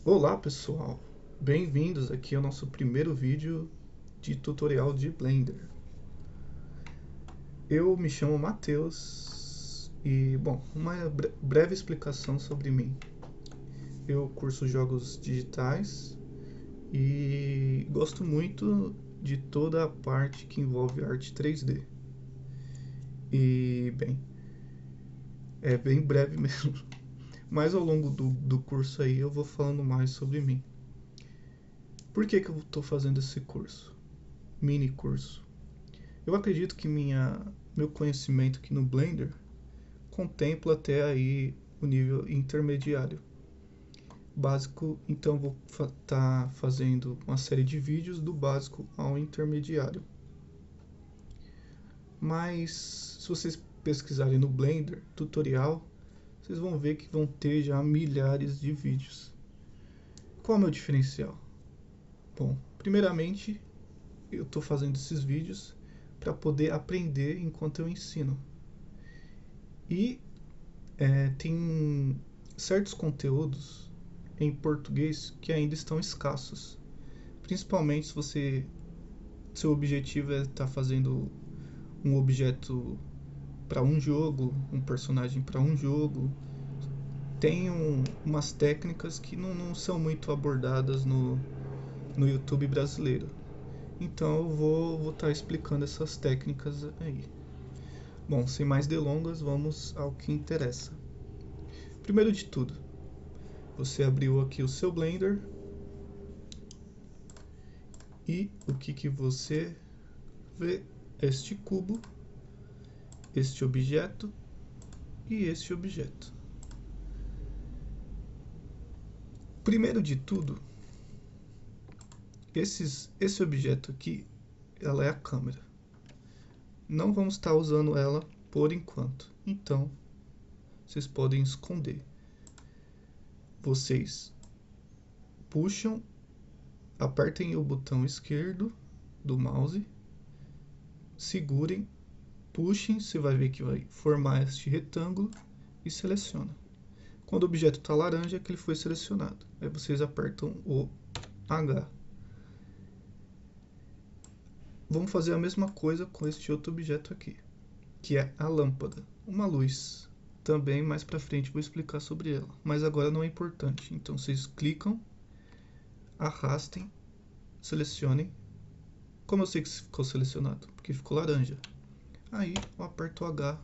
Olá pessoal, bem-vindos aqui ao nosso primeiro vídeo de tutorial de Blender. Eu me chamo Matheus e, bom, uma breve explicação sobre mim. Eu curso jogos digitais e gosto muito de toda a parte que envolve arte 3D. E, bem, é bem breve mesmo, mas ao longo do curso aí eu vou falando mais sobre mim. Por que eu estou fazendo esse curso? Mini curso. Eu acredito que meu conhecimento aqui no Blender contempla até aí o nível intermediário. Básico, então vou estar fazendo uma série de vídeos do básico ao intermediário. Mas se vocês pesquisarem no Blender tutorial, vocês vão ver que vão ter já milhares de vídeos. Qual é o meu diferencial? Bom, primeiramente eu estou fazendo esses vídeos para poder aprender enquanto eu ensino. E tem certos conteúdos em português que ainda estão escassos. Principalmente se seu objetivo é estar fazendo um objeto para um jogo, um personagem para um jogo. Tem umas técnicas que não são muito abordadas no YouTube brasileiro. Então eu vou estar explicando essas técnicas aí. Bom, sem mais delongas, vamos ao que interessa. Primeiro de tudo, você abriu aqui o seu Blender e o que você vê? Este cubo, este objeto e este objeto. Primeiro de tudo, esse objeto aqui, ela é a câmera. Não vamos estar usando ela por enquanto, então vocês podem esconder. Vocês puxam, apertem o botão esquerdo do mouse, segurem, puxem, você vai ver que vai formar este retângulo e seleciona. Quando o objeto está laranja é que ele foi selecionado. Aí vocês apertam o H. Vamos fazer a mesma coisa com este outro objeto aqui, que é a lâmpada, uma luz. Também mais pra frente vou explicar sobre ela, mas agora não é importante. Então vocês clicam, arrastem, selecionem. Como eu sei que ficou selecionado? Porque ficou laranja. Aí eu aperto o H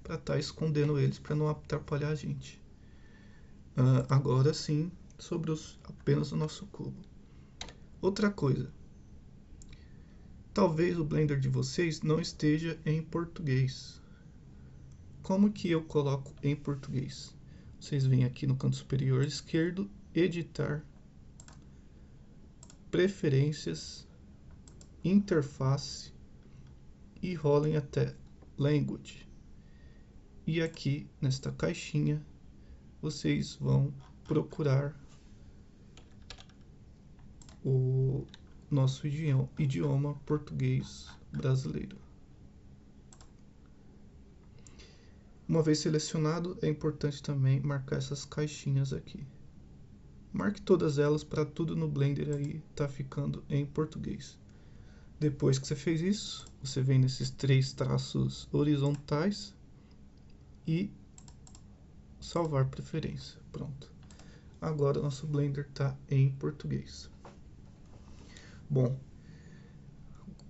para estar escondendo eles, para não atrapalhar a gente. Agora sim, sobre apenas o nosso cubo. Outra coisa, talvez o Blender de vocês não esteja em português. Como que eu coloco em português? Vocês vêm aqui no canto superior esquerdo, editar, preferências, interface e rolem até language. E aqui nesta caixinha vocês vão procurar o nosso idioma português brasileiro. Uma vez selecionado, é importante também marcar essas caixinhas aqui. Marque todas elas para tudo no Blender aí tá ficando em português. Depois que você fez isso, você vem nesses três traços horizontais e salvar preferência. Pronto. Agora nosso Blender está em português. Bom,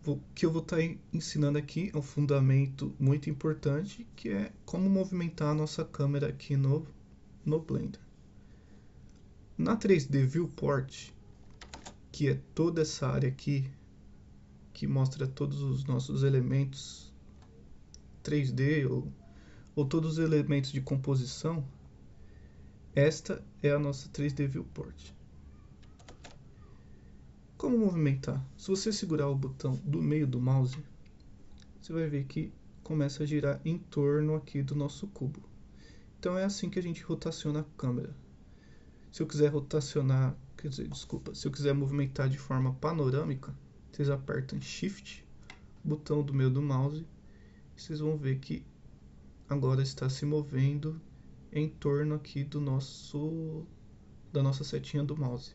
o que eu vou estar ensinando aqui é um fundamento muito importante, que é como movimentar a nossa câmera aqui no Blender. Na 3D Viewport, que é toda essa área aqui, que mostra todos os nossos elementos 3D ou todos os elementos de composição, esta é a nossa 3D Viewport. Como movimentar? Se você segurar o botão do meio do mouse, você vai ver que começa a girar em torno aqui do nosso cubo. Então é assim que a gente rotaciona a câmera. Se eu quiser rotacionar, se eu quiser movimentar de forma panorâmica, vocês apertam Shift, botão do meio do mouse, e vocês vão ver que agora está se movendo em torno aqui da da nossa setinha do mouse.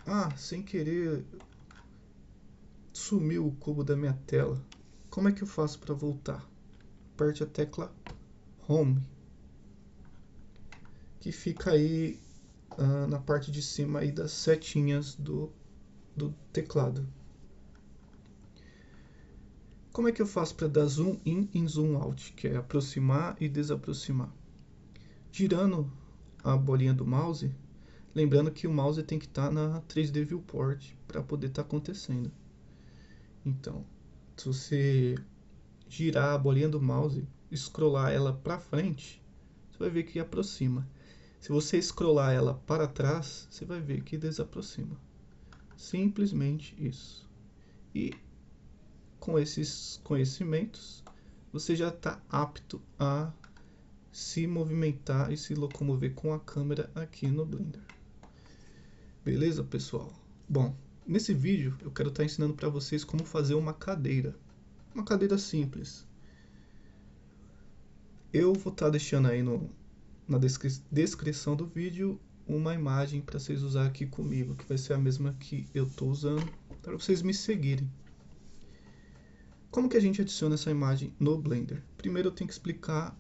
Ah, sem querer sumiu o cubo da minha tela. Como é que eu faço para voltar? Aperte a tecla Home, que fica aí na parte de cima aí das setinhas do teclado. Como é que eu faço para dar zoom in e zoom out, que é aproximar e desaproximar? Girando a bolinha do mouse, lembrando que o mouse tem que estar na 3D Viewport para poder estar acontecendo. Então, se você girar a bolinha do mouse, scrollar ela para frente, você vai ver que aproxima. Se você scrollar ela para trás, você vai ver que desaproxima. Simplesmente isso. E com esses conhecimentos, você já está apto a se movimentar e se locomover com a câmera aqui no Blender. Beleza, pessoal? Bom, nesse vídeo eu quero estar ensinando para vocês como fazer uma cadeira simples. Eu vou estar deixando aí na descrição do vídeo uma imagem para vocês usar aqui comigo, que vai ser a mesma que eu estou usando, para vocês me seguirem. Como que a gente adiciona essa imagem no Blender? Primeiro eu tenho que explicar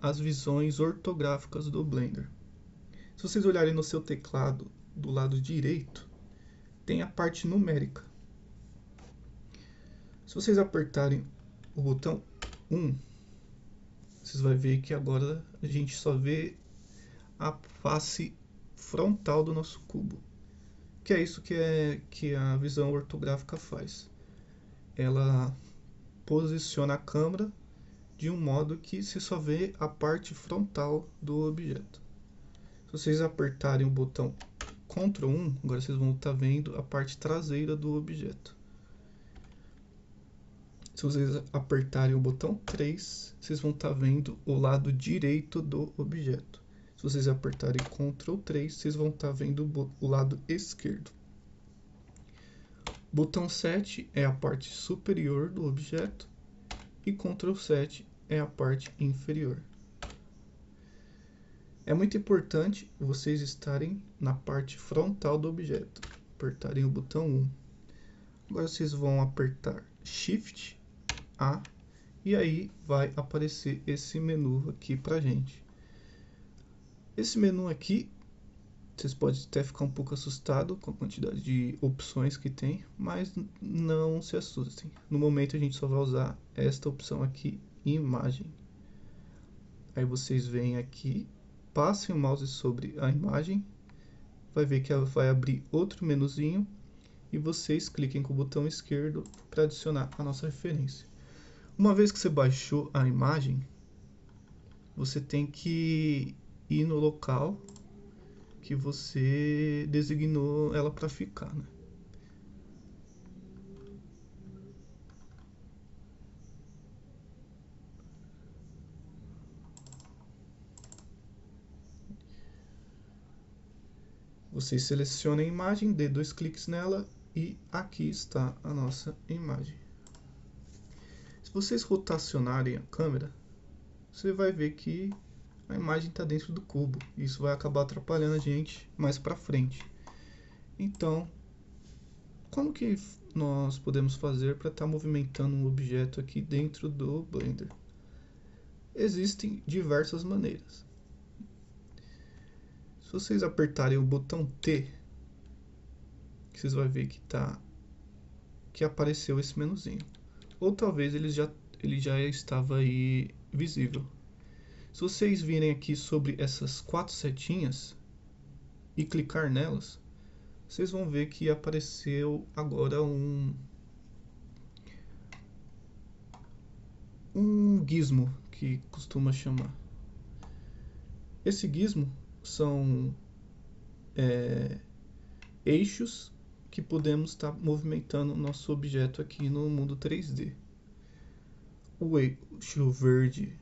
as visões ortográficas do Blender. Se vocês olharem no seu teclado do lado direito, tem a parte numérica. Se vocês apertarem o botão 1, vocês vão ver que agora a gente só vê a face frontal do nosso cubo. Que é isso que a visão ortográfica faz. Ela posiciona a câmera de um modo que se só vê a parte frontal do objeto. Se vocês apertarem o botão Ctrl 1, agora vocês vão estar vendo a parte traseira do objeto. Se vocês apertarem o botão 3, vocês vão estar vendo o lado direito do objeto. Se vocês apertarem Ctrl 3, vocês vão estar vendo o lado esquerdo. Botão 7 é a parte superior do objeto e Ctrl 7 é a parte inferior. É muito importante vocês estarem na parte frontal do objeto. Apertarem o botão 1. Agora vocês vão apertar Shift A e aí vai aparecer esse menu aqui pra gente. Esse menu aqui, vocês podem até ficar um pouco assustado com a quantidade de opções que tem, mas não se assustem. No momento a gente só vai usar esta opção aqui, imagem. Aí vocês vêm aqui, passem o mouse sobre a imagem, vai ver que ela vai abrir outro menuzinho e vocês cliquem com o botão esquerdo para adicionar a nossa referência. Uma vez que você baixou a imagem, você tem que ir no local que você designou ela para ficar, né? Vocês selecionam a imagem, dê 2 cliques nela e aqui está a nossa imagem. Se vocês rotacionarem a câmera, você vai ver que a imagem está dentro do cubo. Isso vai acabar atrapalhando a gente mais para frente. Então, como que nós podemos fazer para estar movimentando um objeto aqui dentro do Blender? Existem diversas maneiras. Se vocês apertarem o botão T, vocês vão ver que apareceu esse menuzinho. Ou talvez ele já estava aí visível. Se vocês virem aqui sobre essas 4 setinhas e clicar nelas, vocês vão ver que apareceu agora um gizmo, que costuma chamar. Esse gizmo são eixos que podemos estar movimentando o nosso objeto aqui no mundo 3D. O eixo verde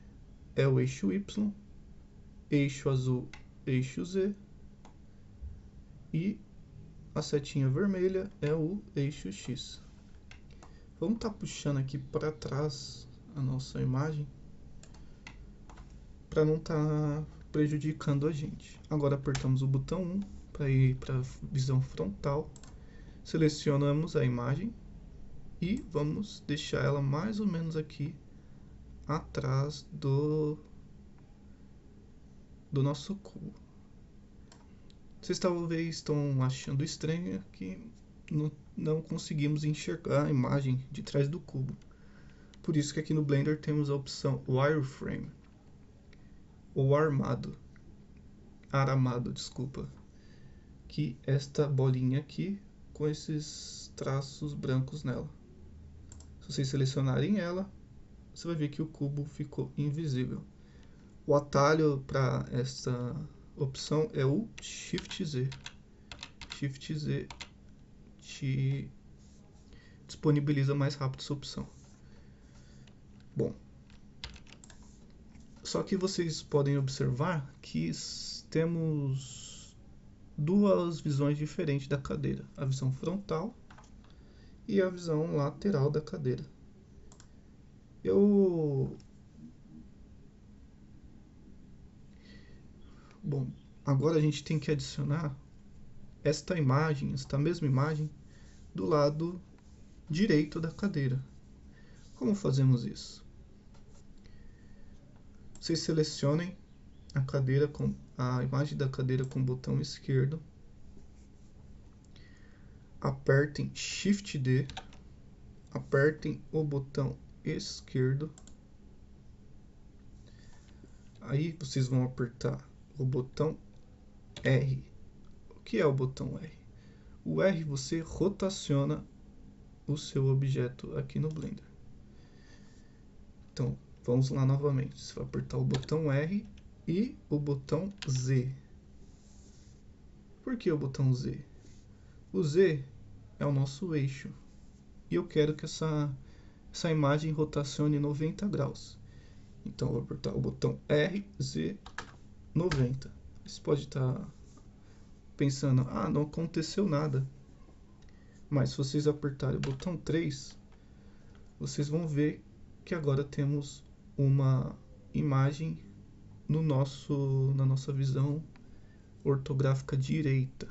é o eixo Y, eixo azul, eixo Z, e a setinha vermelha é o eixo X. Vamos estar puxando aqui para trás a nossa imagem para não estar prejudicando a gente. Agora apertamos o botão 1 para ir para a visão frontal, selecionamos a imagem e vamos deixar ela mais ou menos aqui atrás do nosso cubo. Vocês talvez estão achando estranho que não conseguimos enxergar a imagem de trás do cubo. Por isso que aqui no Blender temos a opção Wireframe, ou aramado, desculpa, que é esta bolinha aqui com esses traços brancos nela. Se vocês selecionarem ela, você vai ver que o cubo ficou invisível. O atalho para esta opção é o Shift Z. Shift Z te disponibiliza mais rápido essa opção. Bom, só que vocês podem observar que temos duas visões diferentes da cadeira, a visão frontal e a visão lateral da cadeira. Bom, agora a gente tem que adicionar esta mesma imagem, do lado direito da cadeira. Como fazemos isso? Vocês selecionem a imagem da cadeira com o botão esquerdo, apertem Shift D, apertem o botão esquerdo, aí vocês vão apertar o botão R. O que é o botão R? O R você rotaciona o seu objeto aqui no Blender. Então, vamos lá novamente. Você vai apertar o botão R e o botão Z. Por que o botão Z? O Z é o nosso eixo. E eu quero que essa imagem rotacione 90 graus. Então, eu vou apertar o botão R, Z, 90. Você pode estar pensando, não aconteceu nada. Mas se vocês apertarem o botão 3, vocês vão ver que agora temos uma imagem na nossa visão ortográfica direita.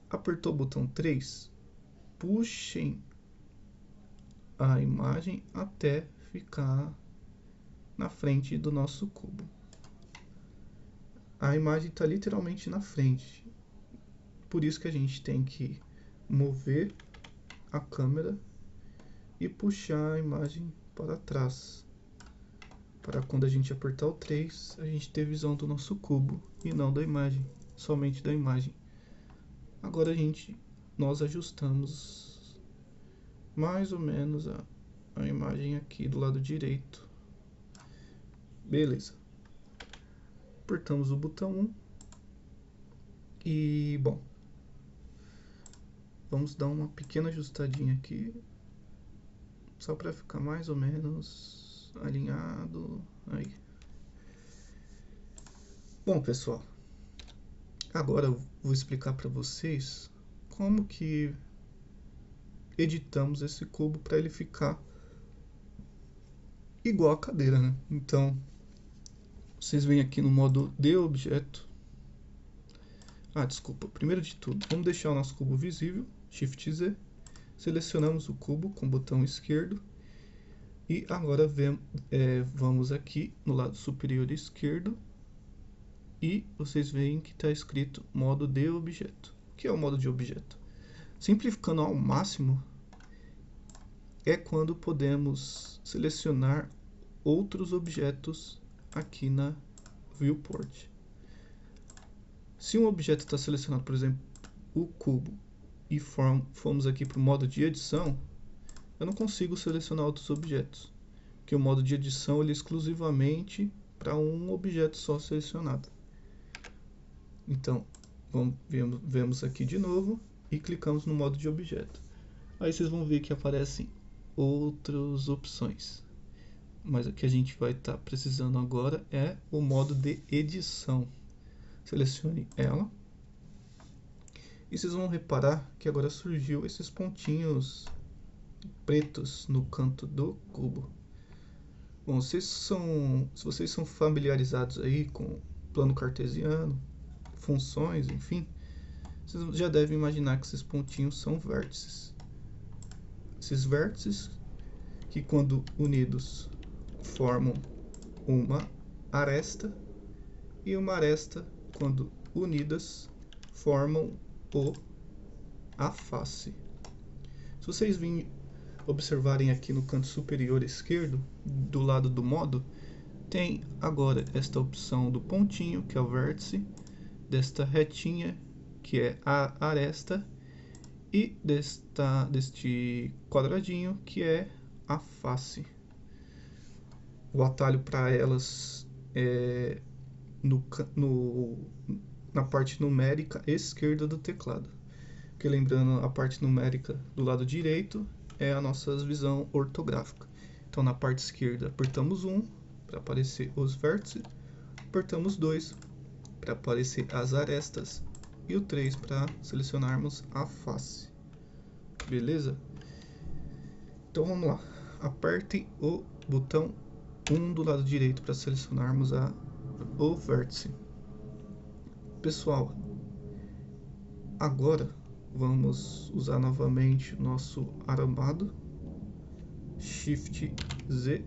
Apertou o botão 3, puxem a imagem até ficar na frente do nosso cubo. A imagem está literalmente na frente. Por isso que a gente tem que mover a câmera e puxar a imagem para trás, para quando a gente apertar o 3, a gente ter visão do nosso cubo e não da imagem, somente da imagem. Agora nós ajustamos mais ou menos a imagem aqui do lado direito. Beleza. Apertamos o botão 1 e, bom, vamos dar uma pequena ajustadinha aqui, só para ficar mais ou menos alinhado. Aí. Bom, pessoal, agora eu vou explicar para vocês como que editamos esse cubo para ele ficar igual a cadeira, né? Então, vocês vêm aqui no modo de objeto. Desculpa, primeiro de tudo, vamos deixar o nosso cubo visível, Shift Z, selecionamos o cubo com o botão esquerdo e agora vamos aqui no lado superior esquerdo e vocês veem que está escrito modo de objeto. O que é o modo de objeto? Simplificando ao máximo, é quando podemos selecionar outros objetos aqui na Viewport. Se um objeto está selecionado, por exemplo, o cubo, e fomos aqui para o modo de edição, eu não consigo selecionar outros objetos, porque o modo de edição ele é exclusivamente para um objeto só selecionado. Então, vemos aqui de novo e clicamos no modo de objeto. Aí vocês vão ver que aparecem outras opções. Mas o que a gente vai estar precisando agora é o modo de edição. Selecione ela. E vocês vão reparar que agora surgiu esses pontinhos pretos no canto do cubo. Bom, se vocês são familiarizados aí com plano cartesiano, funções, enfim, vocês já devem imaginar que esses pontinhos são vértices. Esses vértices que, quando unidos, formam uma aresta, e uma aresta, quando unidas, formam a face. Se vocês observarem aqui no canto superior esquerdo, do lado do modo, tem agora esta opção do pontinho, que é o vértice, desta retinha, que é a aresta, e deste quadradinho, que é a face. O atalho para elas é na parte numérica esquerda do teclado. Porque lembrando, a parte numérica do lado direito é a nossa visão ortográfica. Então, na parte esquerda, apertamos 1 para aparecer os vértices, apertamos 2 para aparecer as arestas e o 3 para selecionarmos a face. Beleza? Então, vamos lá. Apertem o botão 1 do lado direito para selecionarmos o vértice. Pessoal, agora vamos usar novamente o nosso aramado, Shift Z,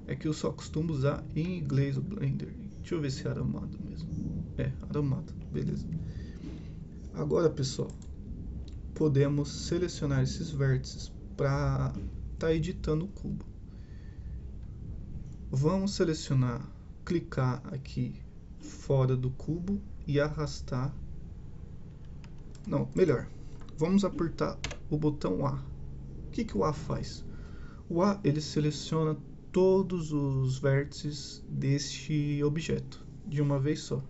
é que eu só costumo usar em inglês o Blender. Deixa eu ver se é aramado mesmo. É, aramado, beleza. Agora, pessoal, podemos selecionar esses vértices para estar editando o cubo. Vamos selecionar, clicar aqui fora do cubo e arrastar. Não, melhor, vamos apertar o botão A. O que o A faz? O A, ele seleciona todos os vértices deste objeto de uma vez só.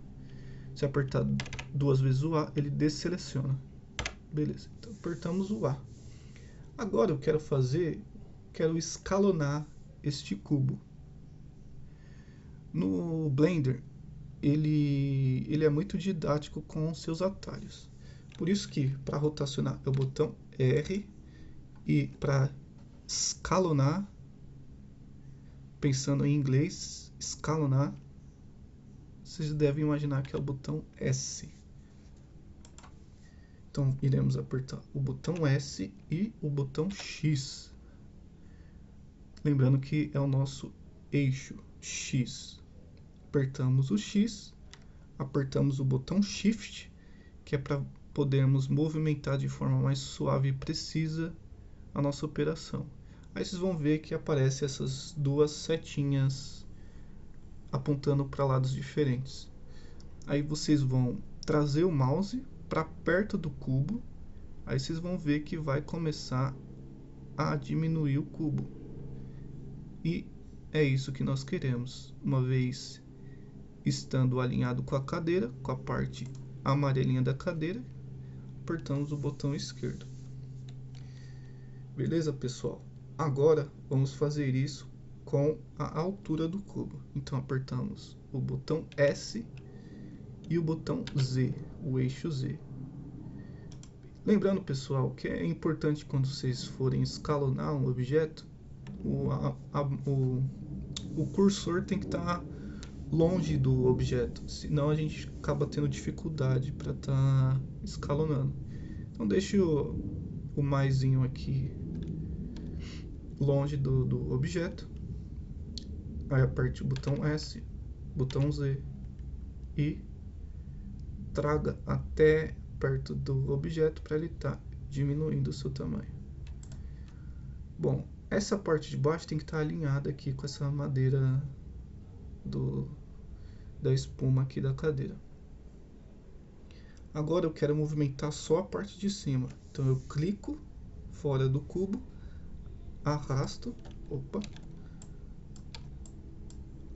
Se apertar 2 vezes o A, ele desseleciona. Beleza, então apertamos o A. Agora eu quero escalonar este cubo. No Blender, ele é muito didático com seus atalhos. Por isso que, para rotacionar, é o botão R, e para escalonar, pensando em inglês, escalonar, vocês devem imaginar que é o botão S. Então, iremos apertar o botão S e o botão X. Lembrando que é o nosso eixo X. Apertamos o X, apertamos o botão Shift, que é para podermos movimentar de forma mais suave e precisa a nossa operação. Aí vocês vão ver que aparecem essas duas setinhas apontando para lados diferentes. Aí vocês vão trazer o mouse para perto do cubo, aí vocês vão ver que vai começar a diminuir o cubo. E é isso que nós queremos. Uma vez estando alinhado com a cadeira, com a parte amarelinha da cadeira, apertamos o botão esquerdo. Beleza, pessoal? Agora vamos fazer isso com a altura do cubo. Então apertamos o botão S e o botão Z, o eixo Z. Lembrando, pessoal, que é importante quando vocês forem escalonar um objeto, o cursor tem que estar longe do objeto, senão a gente acaba tendo dificuldade para estar escalonando. Então deixe o maisinho aqui longe do objeto, aí aperte o botão S, botão Z e traga até perto do objeto para ele estar diminuindo o seu tamanho. Bom, essa parte de baixo tem que estar alinhada aqui com essa madeira da espuma aqui da cadeira. Agora eu quero movimentar só a parte de cima, então eu clico fora do cubo, arrasto,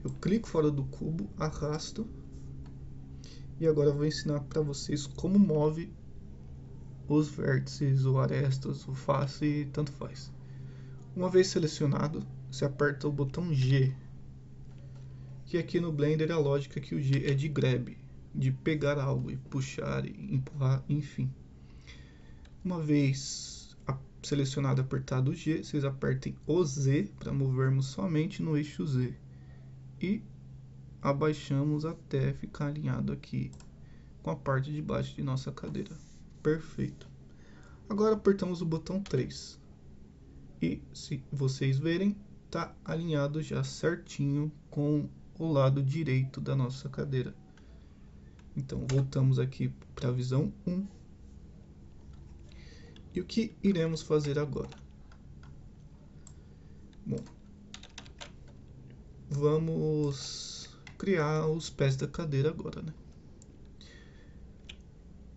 eu clico fora do cubo, arrasto, e agora eu vou ensinar para vocês como move os vértices, ou arestas, ou face, tanto faz. Uma vez selecionado, você aperta o botão G, que aqui no Blender a lógica é que o G é de grab, de pegar algo e puxar e empurrar, enfim. Uma vez selecionado apertado o G, vocês apertem o Z para movermos somente no eixo Z. E abaixamos até ficar alinhado aqui com a parte de baixo de nossa cadeira. Perfeito. Agora apertamos o botão 3. E se vocês verem, está alinhado já certinho com o lado direito da nossa cadeira. Então voltamos aqui para a visão 1. E o que iremos fazer agora? Bom, vamos criar os pés da cadeira agora, né?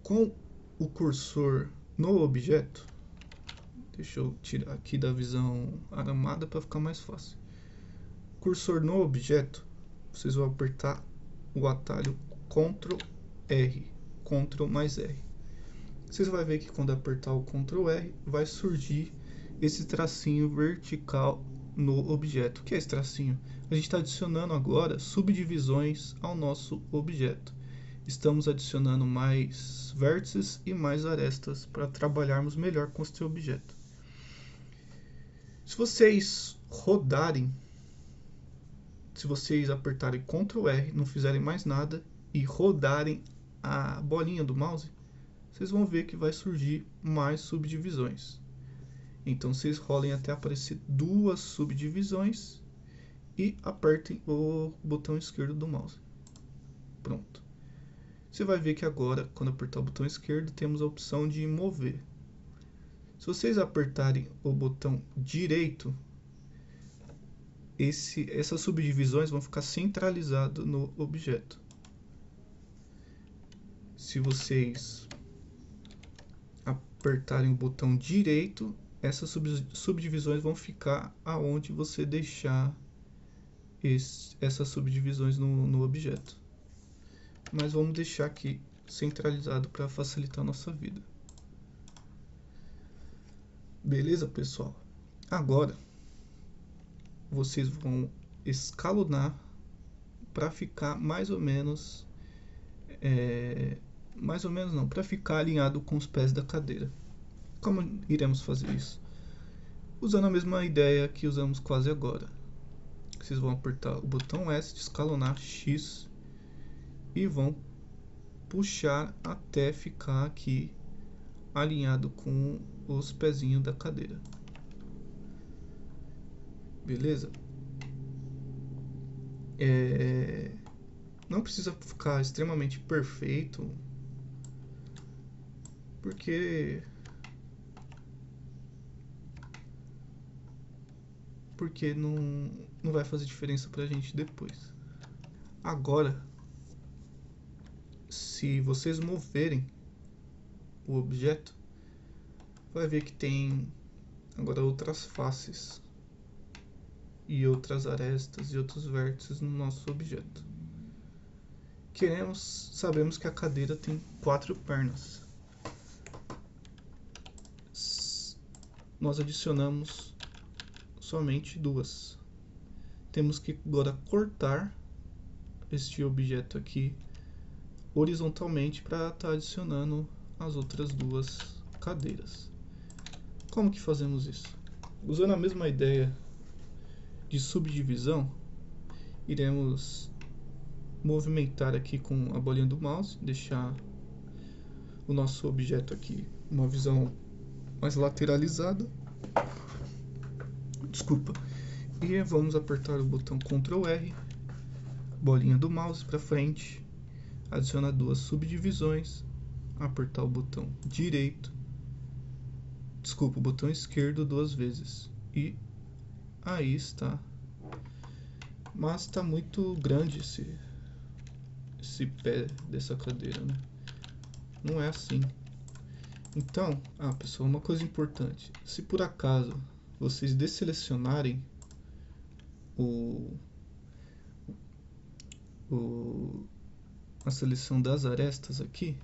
Com o cursor no objeto, deixa eu tirar aqui da visão armada para ficar mais fácil. Cursor no objeto, vocês vão apertar o atalho Ctrl R, Ctrl mais R. Vocês vão ver que quando apertar o Ctrl R, vai surgir esse tracinho vertical no objeto. O que é esse tracinho? A gente está adicionando agora subdivisões ao nosso objeto. Estamos adicionando mais vértices e mais arestas para trabalharmos melhor com este objeto. Se vocês rodarem, se vocês apertarem Ctrl R, não fizerem mais nada e rodarem a bolinha do mouse, vocês vão ver que vai surgir mais subdivisões. Então vocês rolem até aparecer duas subdivisões e apertem o botão esquerdo do mouse. Pronto. Você vai ver que agora, quando apertar o botão esquerdo, temos a opção de mover. Se vocês apertarem o botão direito, essas subdivisões vão ficar centralizadas no objeto. Se vocês apertarem o botão direito, essas subdivisões vão ficar aonde você deixar essas subdivisões no objeto. Mas vamos deixar aqui centralizado para facilitar a nossa vida. Beleza, pessoal? Agora vocês vão escalonar para ficar mais ou menos não, para ficar alinhado com os pés da cadeira. Como iremos fazer isso? Usando a mesma ideia que usamos quase agora. Vocês vão apertar o botão S de escalonar, X, e vão puxar até ficar aqui alinhado com os pezinhos da cadeira. Beleza? Não precisa ficar extremamente perfeito, porque não vai fazer diferença pra gente depois. Agora, se vocês moverem o objeto, vai ver que tem agora outras faces e outras arestas e outros vértices no nosso objeto. Sabemos que a cadeira tem 4 pernas. Nós adicionamos somente 2. Temos que agora cortar este objeto aqui horizontalmente para estar adicionando as outras 2 cadeiras. Como que fazemos isso? Usando a mesma ideia de subdivisão, iremos movimentar aqui com a bolinha do mouse, deixar o nosso objeto aqui uma visão mais lateralizada. Desculpa. E vamos apertar o botão Ctrl R, bolinha do mouse para frente, adicionar 2 subdivisões, apertar o botão direito, o botão esquerdo 2 vezes, e aí está. Mas está muito grande esse pé dessa cadeira, né? Não é assim. Então, pessoal, uma coisa importante: se por acaso vocês desselecionarem a seleção das arestas aqui,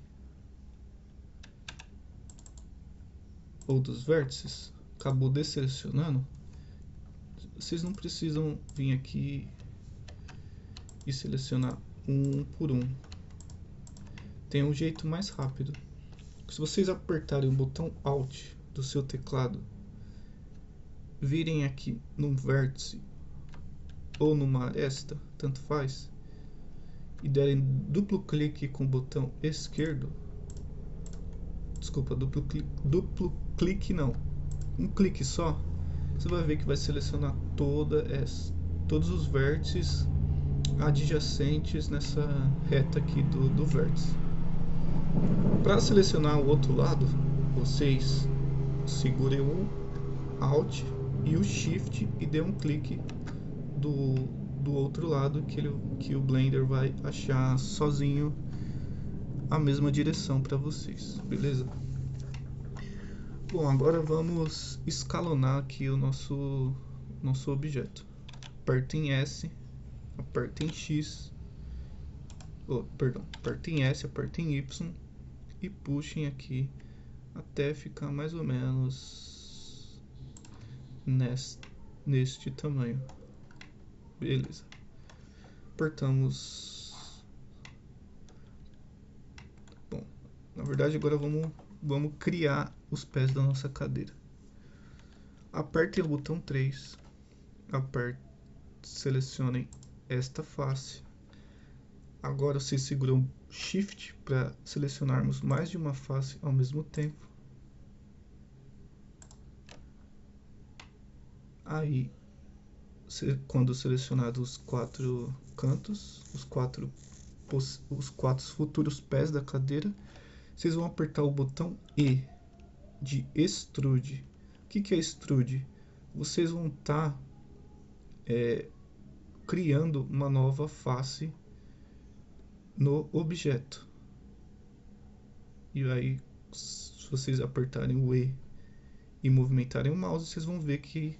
ou dos vértices, acabou desselecionando, vocês não precisam vir aqui e selecionar um por um. Tem um jeito mais rápido. Se vocês apertarem o botão Alt do seu teclado virem aqui num vértice ou numa aresta, tanto faz, e derem duplo clique com o botão esquerdo, desculpa, duplo clique não, um clique só, você vai ver que vai selecionar todos os vértices adjacentes nessa reta aqui do vértice. Para selecionar o outro lado, vocês segurem o Alt e o Shift e dê um clique do outro lado que o Blender vai achar sozinho a mesma direção para vocês, beleza? Bom, agora vamos escalonar aqui o nosso objeto. Apertem S, apertem X, apertem S, apertem Y e puxem aqui até ficar mais ou menos neste tamanho. Beleza. Apertamos. Bom, na verdade agora vamos criar os pés da nossa cadeira. Apertem o botão 3. Selecionem esta face. Agora vocês seguram Shift para selecionarmos mais de uma face ao mesmo tempo. Aí, quando selecionados os 4 cantos, os quatro futuros pés da cadeira, vocês vão apertar o botão E de Extrude. O que é Extrude? Vocês vão estar criando uma nova face no objeto. E aí, se vocês apertarem o E e movimentarem o mouse, vocês vão ver que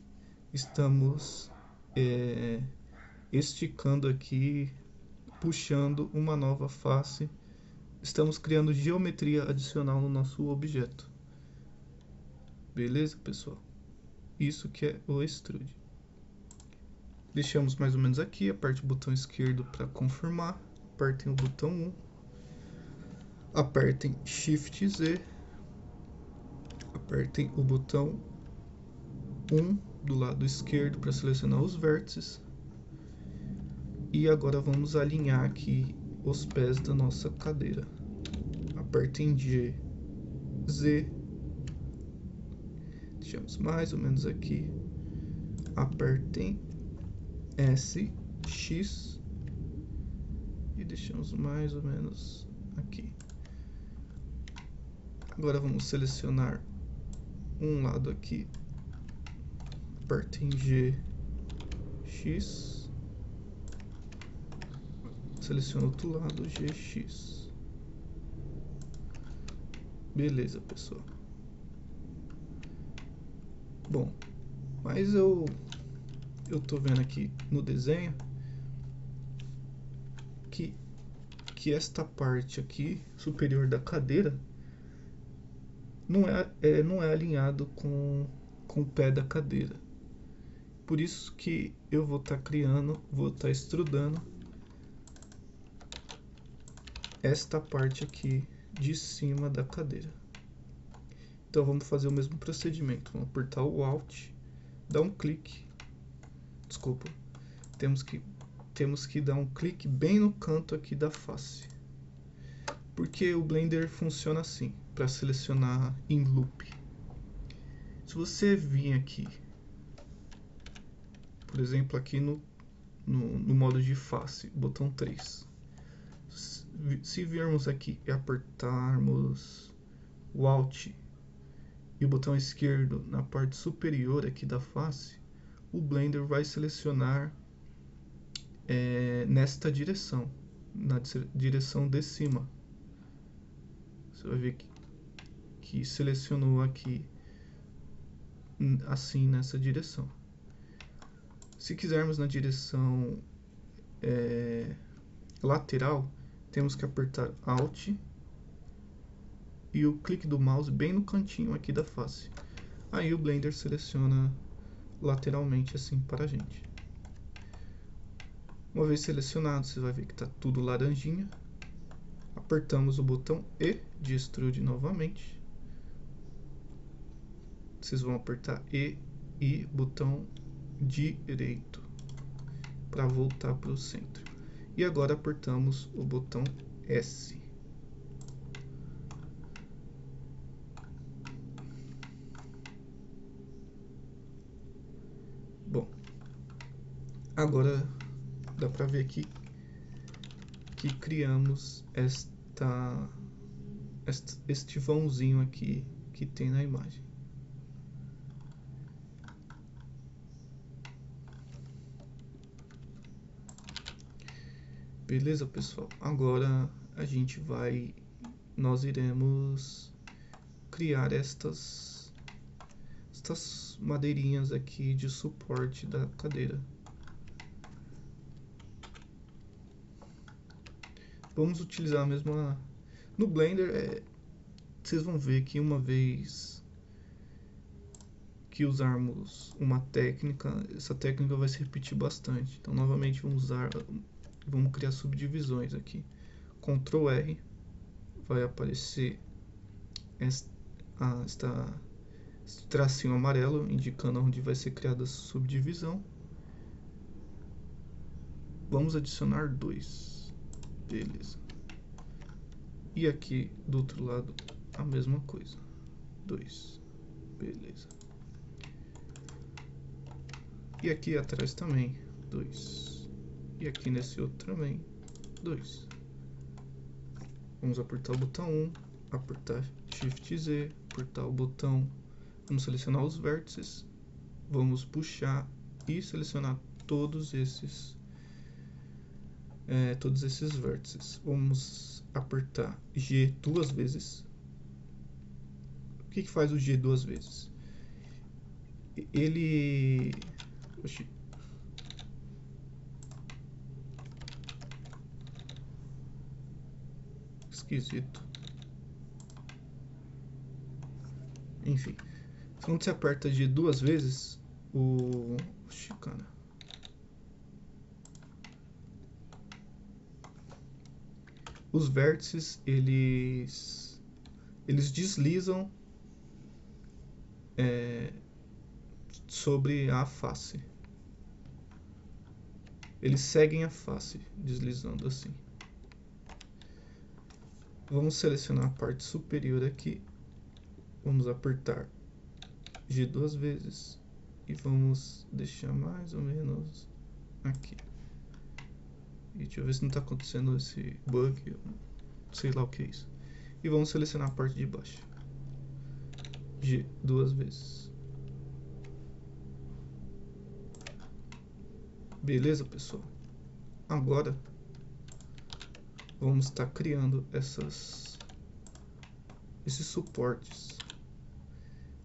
estamos esticando aqui, puxando uma nova face. Estamos criando geometria adicional no nosso objeto. Beleza, pessoal? Isso que é o Extrude. Deixamos mais ou menos aqui, aperte o botão esquerdo para confirmar, apertem o botão 1, apertem Shift Z, apertem o botão 1 do lado esquerdo para selecionar os vértices. E agora vamos alinhar aqui os pés da nossa cadeira. Apertem G, Z, deixamos mais ou menos aqui, apertem S, X e deixamos mais ou menos aqui. Agora vamos selecionar um lado aqui, apertem G, X, seleciona outro lado, GX. Beleza, pessoal. Bom, mas eu tô vendo aqui no desenho que esta parte aqui superior da cadeira não é alinhado com o pé da cadeira. Por isso que eu vou estar extrudando esta parte aqui de cima da cadeira. Então vamos fazer o mesmo procedimento. Vamos apertar o Alt, dar um clique. Desculpa. Temos que dar um clique bem no canto aqui da face. Porque o Blender funciona assim, para selecionar em loop. Se você vir aqui, por exemplo, aqui no modo de face, botão 3. Se virmos aqui e apertarmos o Alt e o botão esquerdo na parte superior aqui da face, o Blender vai selecionar nesta direção, na direção de cima. Você vai ver que selecionou aqui assim nessa direção. Se quisermos na direção lateral, temos que apertar Alt e o clique do mouse bem no cantinho aqui da face. Aí o Blender seleciona lateralmente assim para a gente. Uma vez selecionado, você vai ver que está tudo laranjinha. Apertamos o botão E de Extrude novamente. Vocês vão apertar E e botão direito para voltar para o centro. E agora apertamos o botão S. Bom, agora dá para ver aqui que criamos este vãozinho aqui que tem na imagem. Beleza, pessoal? Agora nós iremos criar estas madeirinhas aqui de suporte da cadeira. Vamos utilizar a mesma... No Blender, vocês vão ver que uma vez que usarmos uma técnica, essa técnica vai se repetir bastante. Então, novamente, vamos criar subdivisões aqui. Ctrl R, vai aparecer este tracinho amarelo, indicando onde vai ser criada a subdivisão. Vamos adicionar 2. Beleza. E aqui do outro lado a mesma coisa. 2. Beleza. E aqui atrás também 2. E aqui nesse outro também 2. Vamos apertar o botão 1, apertar Shift Z, apertar o botão, vamos selecionar os vértices, vamos puxar e selecionar todos esses vértices. Vamos apertar G 2 vezes. O que faz o G 2 vezes? Ele... Oxi. Esquisito. Enfim, quando você aperta G 2 vezes, Oxi, cara. Os vértices, eles deslizam sobre a face. Eles seguem a face, deslizando assim. Vamos selecionar a parte superior aqui. Vamos apertar G 2 vezes. E vamos deixar mais ou menos aqui. E deixa eu ver se não está acontecendo esse bug. Sei lá o que é isso. E vamos selecionar a parte de baixo. G 2 vezes. Beleza, pessoal? Agora vamos estar criando esses suportes.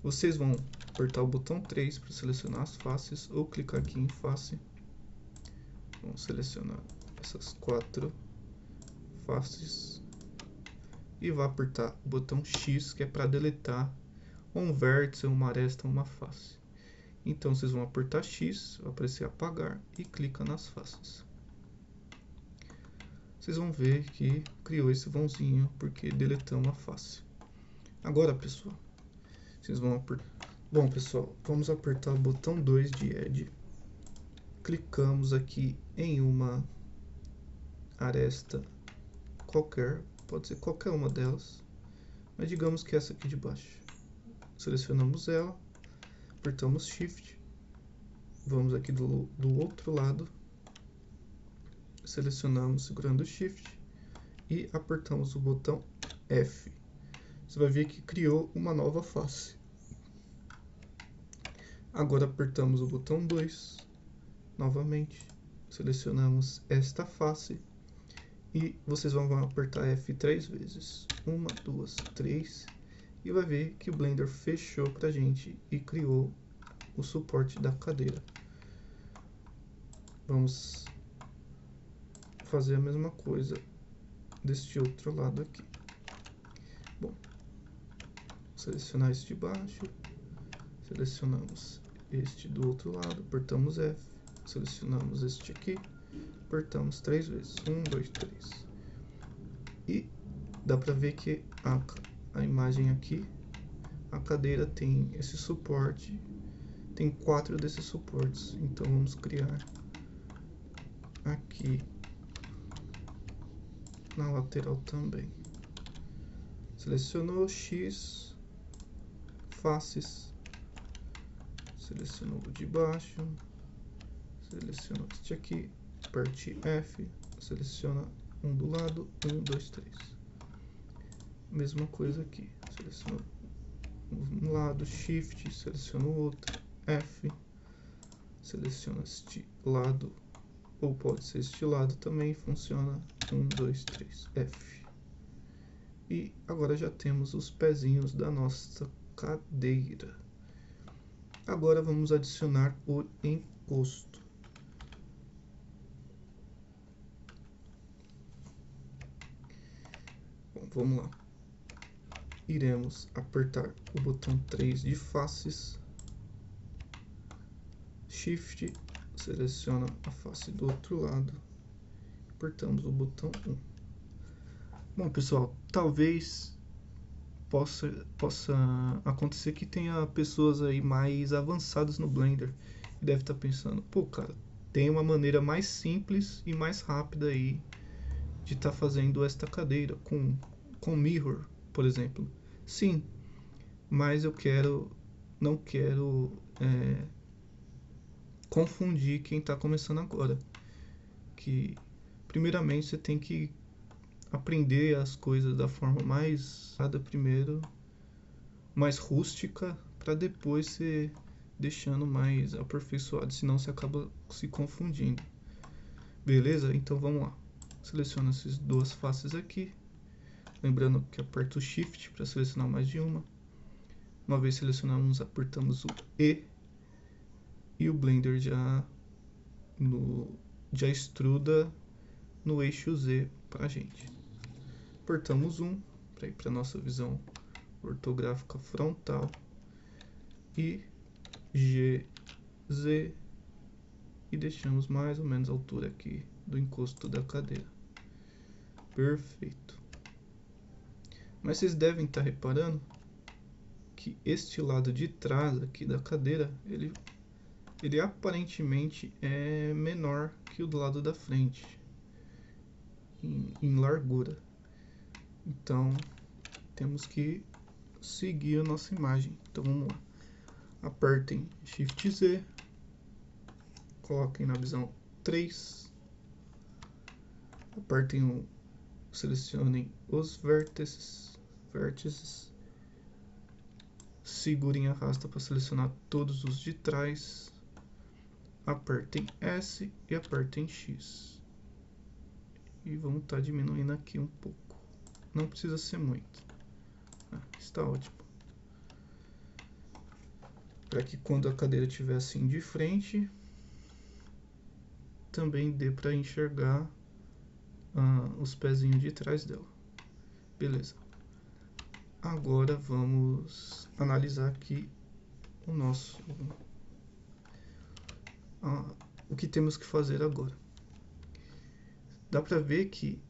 Vocês vão apertar o botão 3 para selecionar as faces ou clicar aqui em face. Vamos selecionar essas 4 faces e vai apertar o botão X, que é para deletar um vértice, uma aresta, uma face. Então vocês vão apertar X, vai aparecer apagar e clica nas faces. Vocês vão ver que criou esse vãozinho porque deletamos a face. Agora, pessoal, vocês vão apertar. Bom, pessoal, vamos apertar o botão 2 de Add. Clicamos aqui em uma aresta qualquer, pode ser qualquer uma delas, mas digamos que essa aqui de baixo. Selecionamos ela, apertamos Shift, vamos aqui do outro lado, selecionamos segurando Shift e apertamos o botão F. Você vai ver que criou uma nova face. Agora apertamos o botão 2 novamente, selecionamos esta face e vocês vão apertar F 3 vezes. 1, 2, 3 e vai ver que o Blender fechou pra gente e criou o suporte da cadeira. Vamos fazer a mesma coisa deste outro lado aqui. Bom, selecionar este de baixo, selecionamos este do outro lado, apertamos F, selecionamos este aqui, apertamos 3 vezes, 1, 2, 3 e dá pra ver que a imagem aqui, a cadeira tem esse suporte, tem 4 desses suportes, então vamos criar aqui na lateral também. Selecionou X, faces, selecionou o de baixo, selecionou este aqui, aperte F, seleciona um do lado, 1, 2, 3. Mesma coisa aqui, selecionou um lado, Shift, seleciona o outro, F, seleciona este lado, ou pode ser este lado também, funciona 1, 2, 3, F. E agora já temos os pezinhos da nossa cadeira. Agora vamos adicionar o encosto. Bom, vamos lá. Iremos apertar o botão 3 de faces, Shift, seleciona a face do outro lado, apertamos o botão 1. Bom, pessoal, talvez possa acontecer que tenha pessoas aí mais avançadas no Blender e deve estar pensando, pô, cara, tem uma maneira mais simples e mais rápida aí de estar fazendo esta cadeira com mirror, por exemplo. Sim, mas eu não quero confundir quem está começando agora. Que primeiramente você tem que aprender as coisas da forma mais primeiro, mais rústica, para depois você deixando mais aperfeiçoado, senão você acaba se confundindo. Beleza? Então vamos lá. Seleciona essas duas faces aqui. Lembrando que aperta o Shift para selecionar mais de uma. Uma vez selecionamos, apertamos o E e o Blender já extruda no eixo Z para a gente. Apertamos 1 para ir para nossa visão ortográfica frontal e G, Z e deixamos mais ou menos a altura aqui do encosto da cadeira. Perfeito. Mas vocês devem estar reparando que este lado de trás aqui da cadeira, ele aparentemente é menor que o do lado da frente em largura. Então temos que seguir a nossa imagem. Então vamos lá. Apertem Shift Z, coloquem na visão 3, apertem selecionem os vértices, segurem e arrasta para selecionar todos os de trás, apertem S e apertem X. E vamos estar diminuindo aqui um pouco. Não precisa ser muito. Está ótimo. Para que quando a cadeira estiver assim de frente, também dê para enxergar os pezinhos de trás dela. Beleza. Agora vamos analisar aqui o que temos que fazer agora. Dá para ver que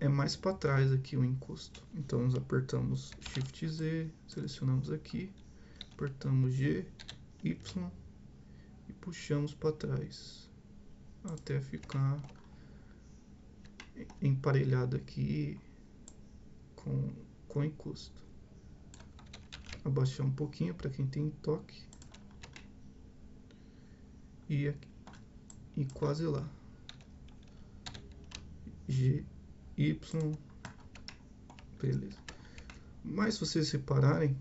é mais para trás aqui o encosto. Então nós apertamos Shift Z, selecionamos aqui, apertamos G, Y e puxamos para trás até ficar emparelhado aqui com o encosto. Abaixar um pouquinho para quem tem toque e quase lá. G, Y, beleza. Mas se vocês repararem,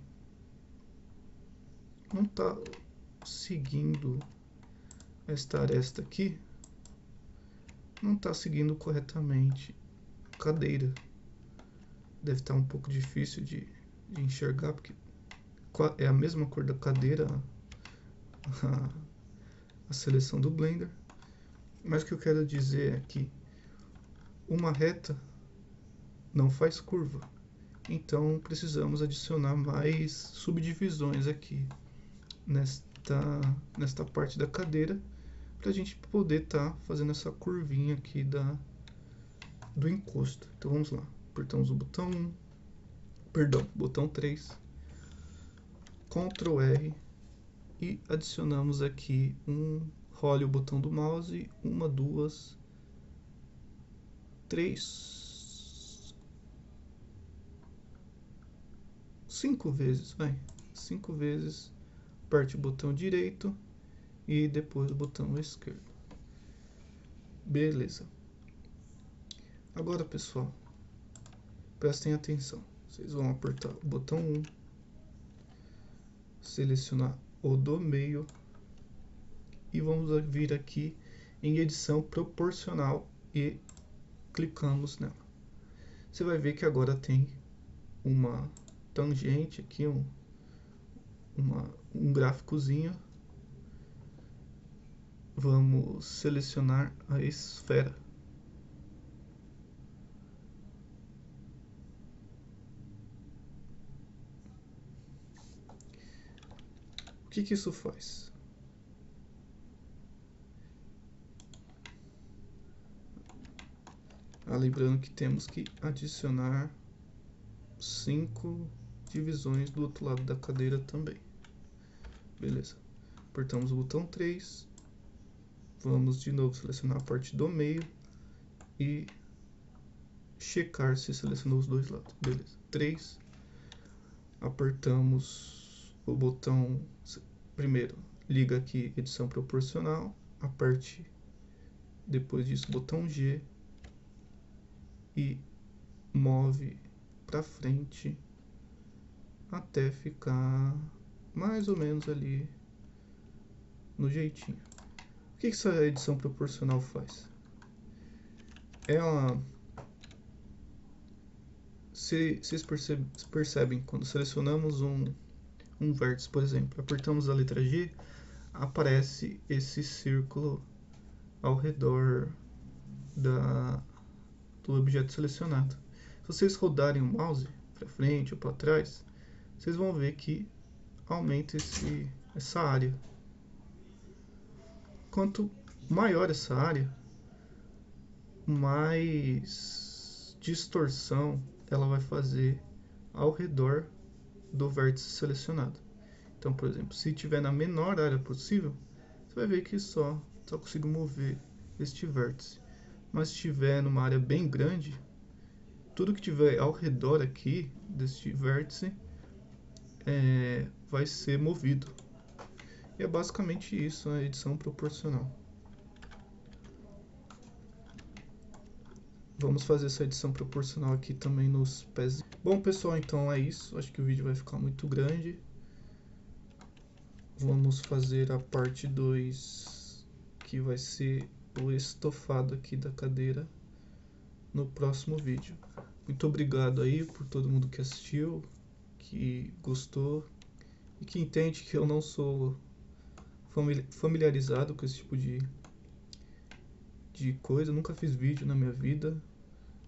não está seguindo esta aresta aqui, não está seguindo corretamente a cadeira. Deve estar um pouco difícil de enxergar, porque é a mesma cor da cadeira, a seleção do Blender. Mas o que eu quero dizer é que uma reta não faz curva, então precisamos adicionar mais subdivisões aqui nesta parte da cadeira, para a gente poder estar fazendo essa curvinha aqui do encosto. Então vamos lá, apertamos o botão 1, botão 3, Ctrl R, e adicionamos aqui role o botão do mouse 1, 2, 3, 5 vezes, 5 vezes, aperte o botão direito e depois o botão esquerdo. Beleza. Agora, pessoal, prestem atenção. Vocês vão apertar o botão 1, selecionar o do meio e vamos vir aqui em edição proporcional e clicamos nela. Você vai ver que agora tem uma tangente aqui, um gráficozinho. Vamos selecionar a esfera. O que isso faz? Lembrando que temos que adicionar 5 divisões do outro lado da cadeira também. Beleza. Apertamos o botão 3. Vamos de novo selecionar a parte do meio e checar se selecionou os dois lados. Beleza. 3. Apertamos o botão, primeiro, liga aqui edição proporcional, aperte depois disso botão G e move para frente até ficar mais ou menos ali no jeitinho. O que essa edição proporcional faz? Vocês percebem quando selecionamos um vértice, por exemplo, apertamos a letra G, aparece esse círculo ao redor do objeto selecionado. Se vocês rodarem o mouse para frente ou para trás, vocês vão ver que aumenta essa área. Quanto maior essa área, mais distorção ela vai fazer ao redor do vértice selecionado. Então, por exemplo, se tiver na menor área possível, você vai ver que só consigo mover este vértice. Mas se estiver numa área bem grande, tudo que tiver ao redor aqui deste vértice vai ser movido. E é basicamente isso a edição proporcional. Vamos fazer essa edição proporcional aqui também nos pés. Bom, pessoal, então é isso. Acho que o vídeo vai ficar muito grande. Vamos fazer a parte 2, que vai ser o estofado aqui da cadeira, no próximo vídeo. Muito obrigado aí por todo mundo que assistiu, que gostou e que entende que eu não sou familiarizado com esse tipo de coisa. Eu nunca fiz vídeo na minha vida,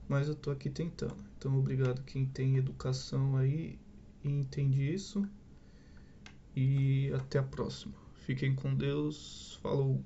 mas eu tô aqui tentando. Então obrigado quem tem educação aí e entende isso. E até a próxima. Fiquem com Deus. Falou!